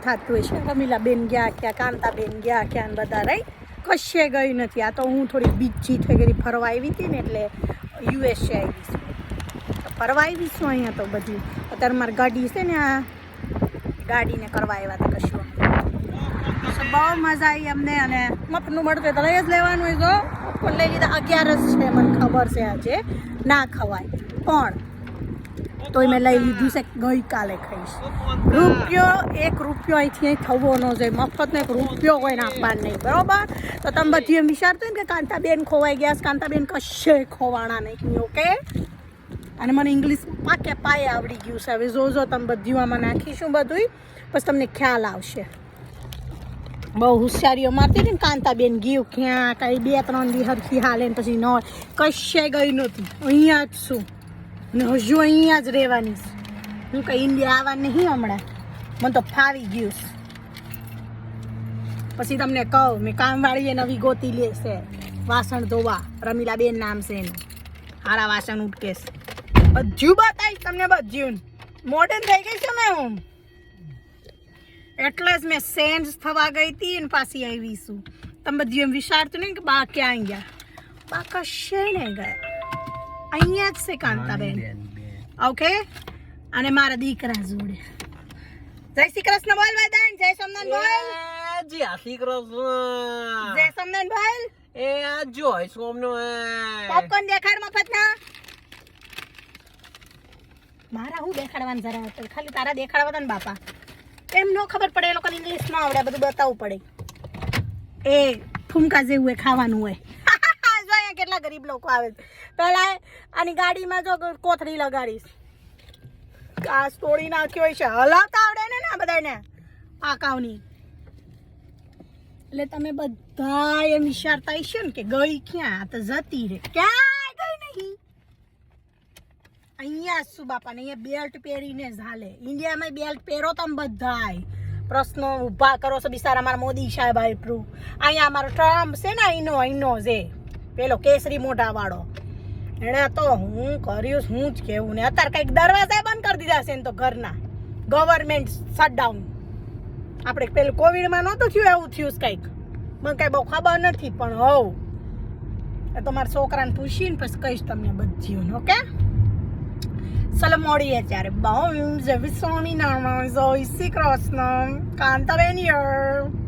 થતું હોય છે રમીલાબેન ગયા ક્યાં કાંતાબેન ગયા ક્યાં બધા રાઈટ કશે ગઈ નથી આ તો હું થોડી બીજી થઈ ગઈ ફરવા આવી હતી ને એટલે યુએસએ આવીશું ફરવા આવીશું અહીંયા તો બધી અત્યારે મારી ગાડી છે ને આ ગાડીને કરવા આવ્યા હતા કશું બહુ મજા આવી અમને અને મફતનું મળતું હોય તો લઈ જ લેવાનું હોય તો પણ લઈ લીધા 11 છે મને ખબર છે આજે ના ખવાય પણ તોય મેં લઈ લીધું છે ગઈકાલે ખાઈશ ₹1 અહીંથી અહીં થવો ન જોઈએ મફતનો ₹1 કોઈને આપવાનું નહીં બરાબર તો તમે બધી એમ વિચારતું ને કે કાંતાબેન ખોવાઈ ગયા કાંતાબેન કશે ખોવાણા નહીં ઓકે અને મને ઇંગ્લિશ પાકે પાયે આવડી ગયું છે હવે જોજો તમે બધું આમાં નાખીશું બધું પછી તમને ખ્યાલ આવશે બહુ હોશિયારીઓ મારતી હતી ને કાંતાબેન ગયું ક્યાં કંઈ 2-3 દી હરખી હાલે ને પછી ન કશે ગઈ નહોતી અહીંયા જ છું ને હજુ અહીંયા જ રહેવાની હું કંઈ ઇન્ડિયા આવવા નહીં હમણાં મને તો ફાવી ગયું પછી તમને કહું મેં કામવાળીએ નવી ગોતી લેશે વાસણ ધોવા રમીલાબેન નામ છે એનું હારા વાસણ ઉટકે છે બધું બતાવીશ તમને બધું મોડર્ન થઈ ગઈ છે ને હું એટલે જ મેં ચેન્જ થવા ગઈ હતી ને પાછી આવીશું તમે બધું એમ વિચારતું નહીં કે બા ક્યાં ગયા બા કશે નહીં ગયા અહીંયા જ છે કાંતાબેન ઓકે અને મારા દીકરા જોડે જય શ્રી કૃષ્ણ બોલ બધાને જય સોમનાથ બોલ જય શ્રી કૃષ્ણ જય સોમનાથ બોલ એ આ જોઈ સોમનાથ પોપકોર્ન દેખાડ મફતના મારા હું દેખાડવાનું જરા હતો ખાલી તારા દેખાડવા ને બાપા એમ ન ખબર પડે એ લોકોને ઇંગ્લિશ ન આવડે બધું બતાવવું પડે એ ફૂમકા જેવું એ ખાવાનું હોય અહીંયા કેટલા ગરીબ લોકો આવે પહેલા આની ગાડીમાં જો કોથળી લગાડીશ કાચ તોડી નાખ્યો હોય છે હલાવતા આવડે ને આ બધાને પાકાવની એટલે તમે બધા એમ વિચારતા હશો ને કે ગઈ ક્યાં તો જતી રે ક્યાંય ગઈ નહીં અહીંયા શું બાપાને અહીંયા બેલ્ટ પહેરીને જ હાલે ઇન્ડિયામાં બેલ્ટ પહેરો તમે બધાય પ્રશ્નો ઊભા કરો છો બિચારા અમારા મોદી સાહેબ આપ્યું અહીંયા અમારો ટ્રમ્પ છે ને અહીંનો છે પેલો કેસરી મોઢા વાળો એણે તો હું કર્યું હું જ કેવું ને અત્યારે કંઈક દરવાજા બંધ કરી દીધા છે ને તો ઘરના ગવર્મેન્ટ શટડાઉન આપણે પેલું કોવિડમાં નહોતું થયું એવું થયું કંઈક મને કાંઈ બહુ ખબર નથી પણ હોવ એ તો મારા છોકરાને પૂછીને પછી કહીશ તમને બધું ઓકે ચલો મળીએ ત્યારે બહુ જય સ્વામિનારાયણ જય શ્રી કૃષ્ણ કાંતાબેન યર